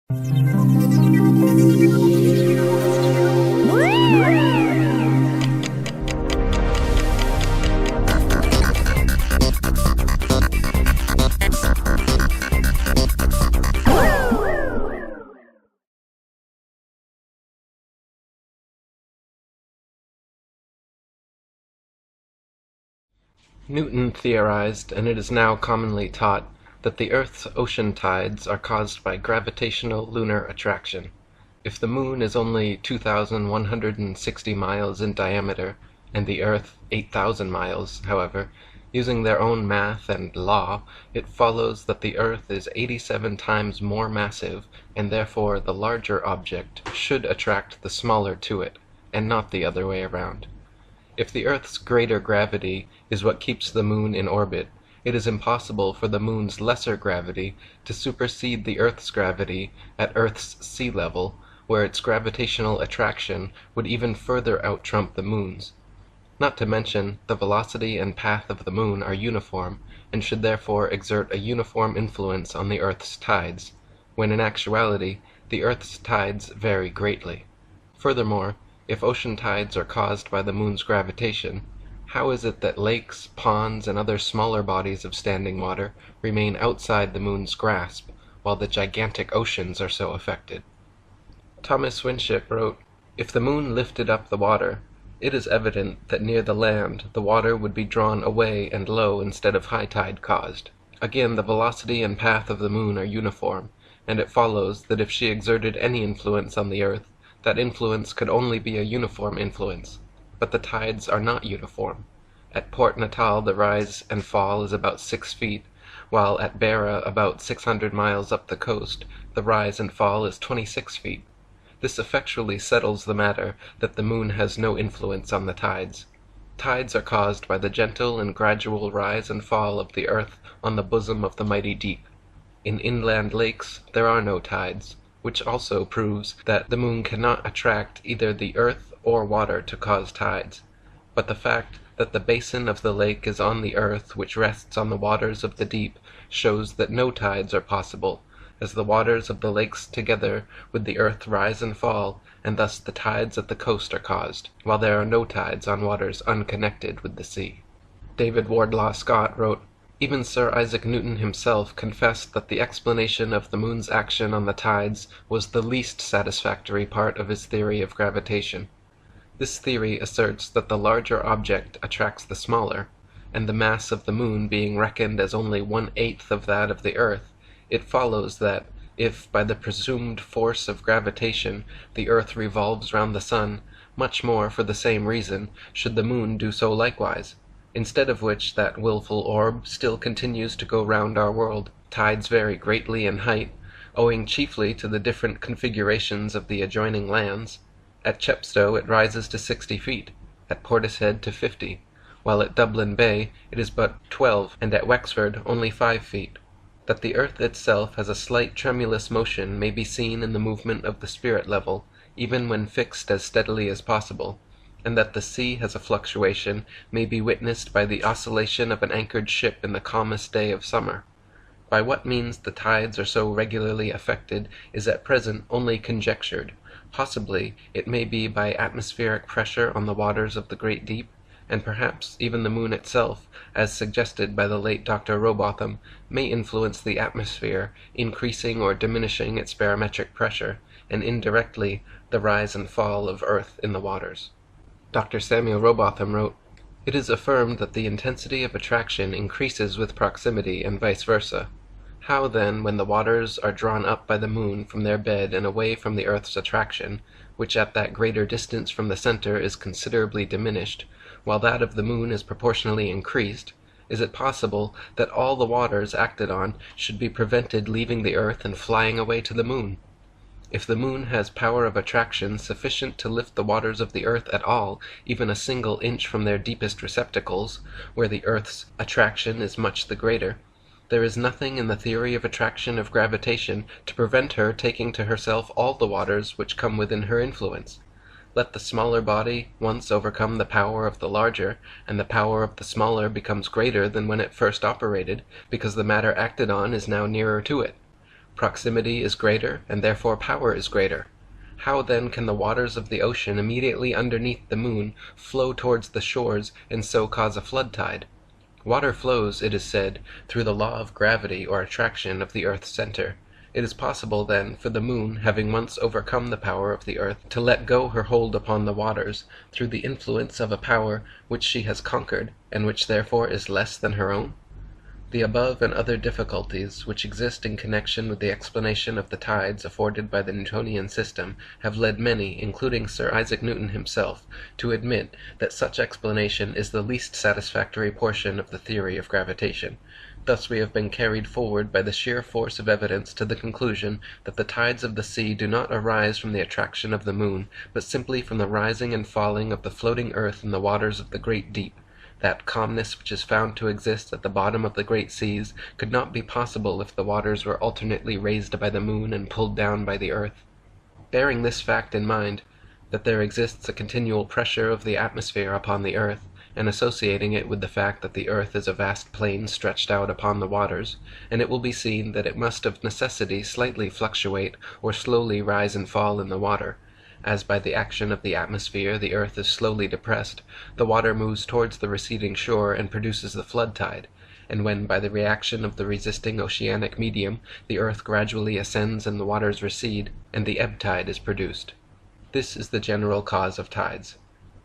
Newton theorized, and it is now commonly taught, that the Earth's ocean tides are caused by gravitational lunar attraction. If the Moon is only 2,160 miles in diameter, and the Earth 8,000 miles, however, using their own math and law, it follows that the Earth is 87 times more massive, and therefore the larger object should attract the smaller to it, and not the other way around. If the Earth's greater gravity is what keeps the Moon in orbit, it is impossible for the Moon's lesser gravity to supersede the Earth's gravity at Earth's sea level, where its gravitational attraction would even further out-trump the Moon's. Not to mention, the velocity and path of the Moon are uniform, and should therefore exert a uniform influence on the Earth's tides, when in actuality the Earth's tides vary greatly. Furthermore, if ocean tides are caused by the Moon's gravitation, how is it that lakes, ponds, and other smaller bodies of standing water remain outside the Moon's grasp, while the gigantic oceans are so affected? Thomas Winship wrote, "If the Moon lifted up the water, it is evident that near the land the water would be drawn away and low instead of high tide caused. Again, the velocity and path of the Moon are uniform, and it follows that if she exerted any influence on the Earth, that influence could only be a uniform influence. But the tides are not uniform. At Port Natal the rise and fall is about 6 feet, while at Beira, about 600 miles up the coast, the rise and fall is 26 feet. This effectually settles the matter that the Moon has no influence on the tides. Tides are caused by the gentle and gradual rise and fall of the Earth on the bosom of the mighty deep. In inland lakes there are no tides, which also proves that the Moon cannot attract either the Earth or water to cause tides. But the fact that the basin of the lake is on the Earth which rests on the waters of the deep shows that no tides are possible, as the waters of the lakes together with the Earth rise and fall, and thus the tides at the coast are caused, while there are no tides on waters unconnected with the sea." David Wardlaw Scott wrote, "Even Sir Isaac Newton himself confessed that the explanation of the Moon's action on the tides was the least satisfactory part of his theory of gravitation. This theory asserts that the larger object attracts the smaller, and the mass of the Moon being reckoned as only 1/8 of that of the Earth, it follows that, if by the presumed force of gravitation the Earth revolves round the Sun, much more for the same reason should the Moon do so likewise. Instead of which that wilful orb still continues to go round our world. Tides vary greatly in height, owing chiefly to the different configurations of the adjoining lands. At Chepstow it rises to 60 feet, at Portishead to 50, while at Dublin Bay it is but 12, and at Wexford only 5 feet. That the Earth itself has a slight tremulous motion may be seen in the movement of the spirit level, even when fixed as steadily as possible, and that the sea has a fluctuation may be witnessed by the oscillation of an anchored ship in the calmest day of summer. By what means the tides are so regularly affected is at present only conjectured. Possibly it may be by atmospheric pressure on the waters of the great deep, and perhaps even the Moon itself, as suggested by the late Dr. Robotham, may influence the atmosphere, increasing or diminishing its barometric pressure, and indirectly the rise and fall of Earth in the waters." Dr. Samuel Robotham wrote, "It is affirmed that the intensity of attraction increases with proximity and vice versa. How, then, when the waters are drawn up by the Moon from their bed and away from the Earth's attraction, which at that greater distance from the center is considerably diminished, while that of the Moon is proportionally increased, is it possible that all the waters acted on should be prevented leaving the Earth and flying away to the Moon? If the Moon has power of attraction sufficient to lift the waters of the Earth at all, even a single inch from their deepest receptacles, where the Earth's attraction is much the greater, there is nothing in the theory of attraction of gravitation to prevent her taking to herself all the waters which come within her influence. Let the smaller body once overcome the power of the larger, and the power of the smaller becomes greater than when it first operated, because the matter acted on is now nearer to it. Proximity is greater, and therefore power is greater. How then can the waters of the ocean immediately underneath the moon flow towards the shores and so cause a flood tide? Water flows, it is said, through the law of gravity or attraction of the earth's center. It is possible, then, for the moon, having once overcome the power of the earth, to let go her hold upon the waters, through the influence of a power which she has conquered, and which therefore is less than her own? The above and other difficulties which exist in connection with the explanation of the tides afforded by the Newtonian system have led many, including Sir Isaac Newton himself, to admit that such explanation is the least satisfactory portion of the theory of gravitation. Thus we have been carried forward by the sheer force of evidence to the conclusion that the tides of the sea do not arise from the attraction of the moon, but simply from the rising and falling of the floating earth in the waters of the great deep. That calmness which is found to exist at the bottom of the great seas could not be possible if the waters were alternately raised by the moon and pulled down by the earth. Bearing this fact in mind, that there exists a continual pressure of the atmosphere upon the earth, and associating it with the fact that the earth is a vast plain stretched out upon the waters, and it will be seen that it must of necessity slightly fluctuate or slowly rise and fall in the water. As by the action of the atmosphere the earth is slowly depressed, the water moves towards the receding shore and produces the flood tide, and when by the reaction of the resisting oceanic medium the earth gradually ascends and the waters recede, and the ebb tide is produced. This is the general cause of tides.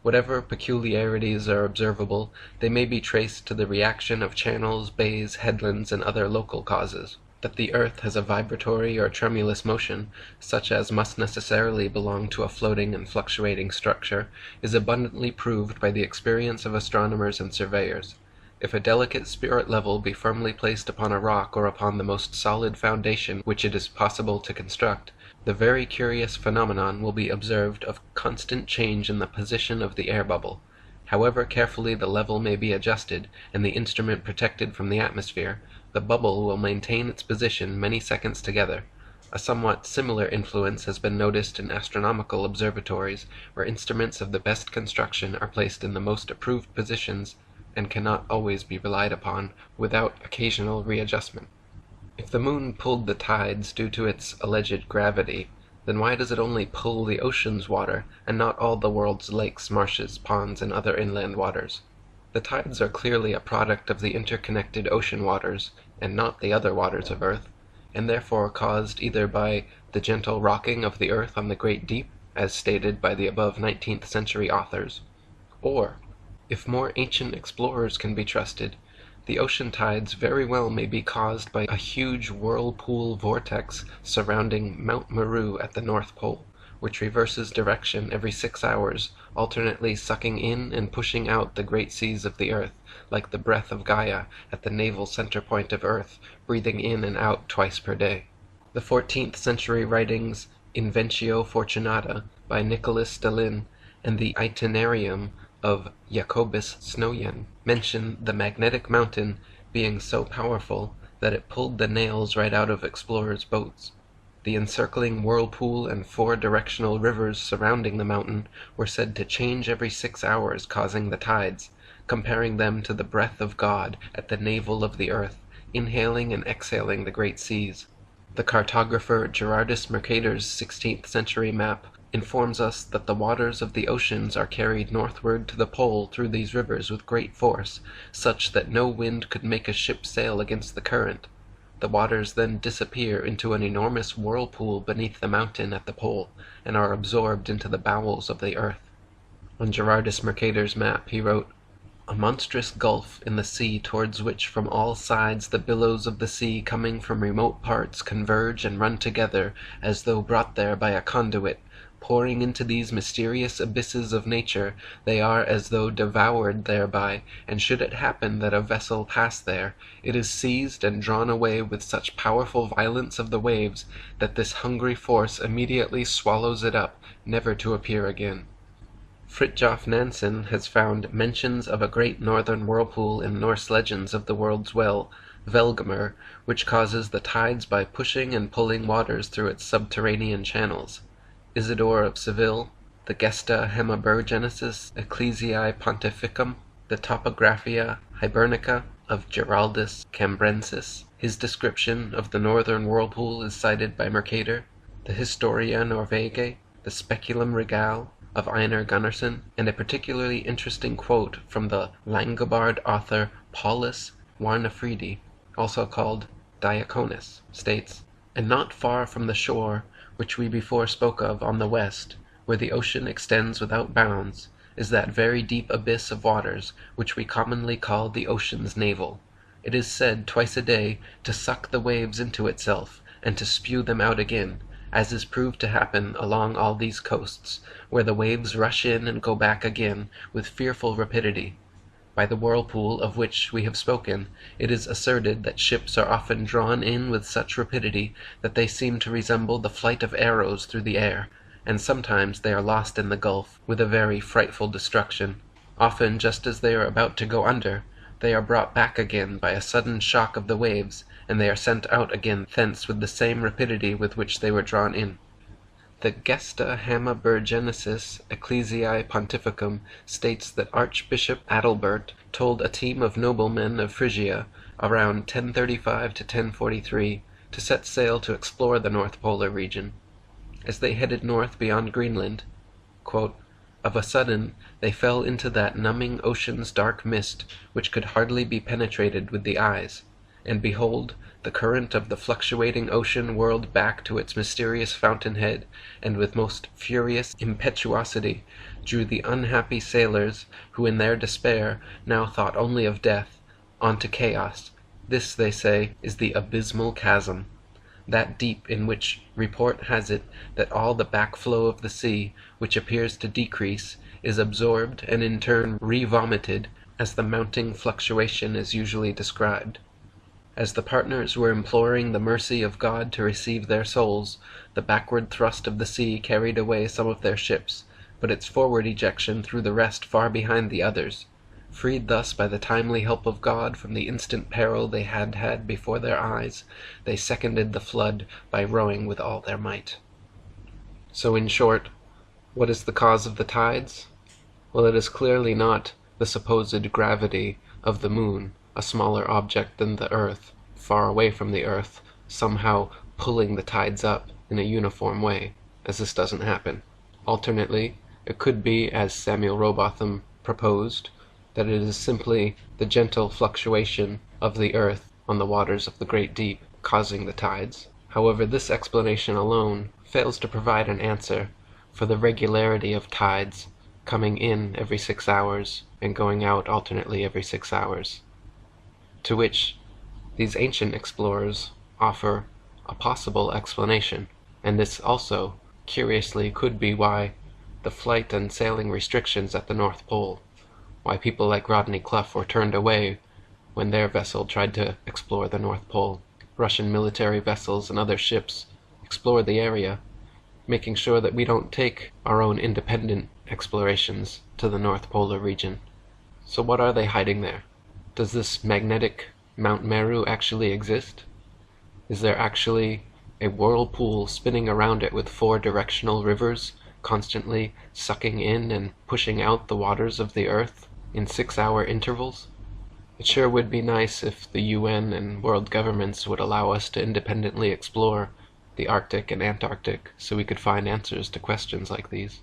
Whatever peculiarities are observable, they may be traced to the reaction of channels, bays, headlands, and other local causes. That the earth has a vibratory or tremulous motion, such as must necessarily belong to a floating and fluctuating structure, is abundantly proved by the experience of astronomers and surveyors. If a delicate spirit level be firmly placed upon a rock or upon the most solid foundation which it is possible to construct, the very curious phenomenon will be observed of constant change in the position of the air bubble. However carefully the level may be adjusted, and the instrument protected from the atmosphere, the bubble will maintain its position many seconds together. A somewhat similar influence has been noticed in astronomical observatories, where instruments of the best construction are placed in the most approved positions, and cannot always be relied upon without occasional readjustment. If the moon pulled the tides due to its alleged gravity, then why does it only pull the ocean's water, and not all the world's lakes, marshes, ponds, and other inland waters? The tides are clearly a product of the interconnected ocean waters, and not the other waters of earth, and therefore caused either by the gentle rocking of the earth on the great deep, as stated by the above 19th century authors, or, if more ancient explorers can be trusted, the ocean tides very well may be caused by a huge whirlpool vortex surrounding Mount Meru at the North Pole, which reverses direction every 6 hours, alternately sucking in and pushing out the great seas of the earth, like the breath of Gaia at the naval center point of earth, breathing in and out twice per day. The 14th century writings Inventio Fortunata by Nicholas Stalin and the Itinerarium of Jacobus Snoyen mention the magnetic mountain being so powerful that it pulled the nails right out of explorers' boats. The encircling whirlpool and 4 directional rivers surrounding the mountain were said to change every 6 hours, causing the tides, comparing them to the breath of God at the navel of the earth, inhaling and exhaling the great seas. The cartographer Gerardus Mercator's 16th century map informs us that the waters of the oceans are carried northward to the pole through these rivers with great force, such that no wind could make a ship sail against the current. The waters then disappear into an enormous whirlpool beneath the mountain at the pole, and are absorbed into the bowels of the earth. On Gerardus Mercator's map he wrote, "A monstrous gulf in the sea towards which from all sides the billows of the sea coming from remote parts converge and run together as though brought there by a conduit. Pouring into these mysterious abysses of nature, they are as though devoured thereby, and should it happen that a vessel pass there, it is seized and drawn away with such powerful violence of the waves, that this hungry force immediately swallows it up, never to appear again." Fridtjof Nansen has found mentions of a great northern whirlpool in Norse legends of the world's well, Velgamur, which causes the tides by pushing and pulling waters through its subterranean channels. Isidore of Seville, the Gesta Hemaburgenesis Ecclesiae Pontificum, the Topographia Hibernica of Giraldus Cambrensis, His description of the northern whirlpool is cited by Mercator, the Historia Norvegae, the Speculum Regale of Einar Gunnarsson, and a particularly interesting quote from the Langobard author Paulus Warnefridi, also called Diaconus, states, "And not far from the shore which we before spoke of on the west, where the ocean extends without bounds, is that very deep abyss of waters which we commonly call the ocean's navel. It is said twice a day to suck the waves into itself, and to spew them out again, as is proved to happen along all these coasts, where the waves rush in and go back again with fearful rapidity. By the whirlpool of which we have spoken, it is asserted that ships are often drawn in with such rapidity that they seem to resemble the flight of arrows through the air, and sometimes they are lost in the gulf with a very frightful destruction. Often, just as they are about to go under, they are brought back again by a sudden shock of the waves, and they are sent out again thence with the same rapidity with which they were drawn in." The Gesta Hammaburgensis Ecclesiae Pontificum states that Archbishop Adalbert told a team of noblemen of Phrygia, around 1035 to 1043, to set sail to explore the North Polar region. As they headed north beyond Greenland, quote, "Of a sudden they fell into that numbing ocean's dark mist which could hardly be penetrated with the eyes, and behold, the current of the fluctuating ocean whirled back to its mysterious fountainhead, and with most furious impetuosity drew the unhappy sailors, who in their despair now thought only of death, on to chaos. This, they say, is the abysmal chasm, that deep in which report has it that all the backflow of the sea, which appears to decrease, is absorbed and in turn re-vomited, as the mounting fluctuation is usually described. As the partners were imploring the mercy of God to receive their souls, the backward thrust of the sea carried away some of their ships, but its forward ejection threw the rest far behind the others. Freed thus by the timely help of God from the instant peril they had had before their eyes, they seconded the flood by rowing with all their might." So in short, what is the cause of the tides? Well, it is clearly not the supposed gravity of the moon, a smaller object than the earth, far away from the earth, somehow pulling the tides up in a uniform way, as this doesn't happen. Alternately, it could be, as Samuel Rowbotham proposed, that it is simply the gentle fluctuation of the earth on the waters of the great deep causing the tides. However, this explanation alone fails to provide an answer for the regularity of tides coming in every 6 hours and going out alternately every 6 hours, to which these ancient explorers offer a possible explanation, and this also, curiously, could be why the flight and sailing restrictions at the North Pole, why people like Rodney Clough were turned away when their vessel tried to explore the North Pole. Russian military vessels and other ships explore the area, making sure that we don't take our own independent explorations to the North Polar region. So what are they hiding there? Does this magnetic Mount Meru actually exist? Is there actually a whirlpool spinning around it with 4 directional rivers constantly sucking in and pushing out the waters of the earth in 6-hour intervals? It sure would be nice if the UN and world governments would allow us to independently explore the Arctic and Antarctic so we could find answers to questions like these.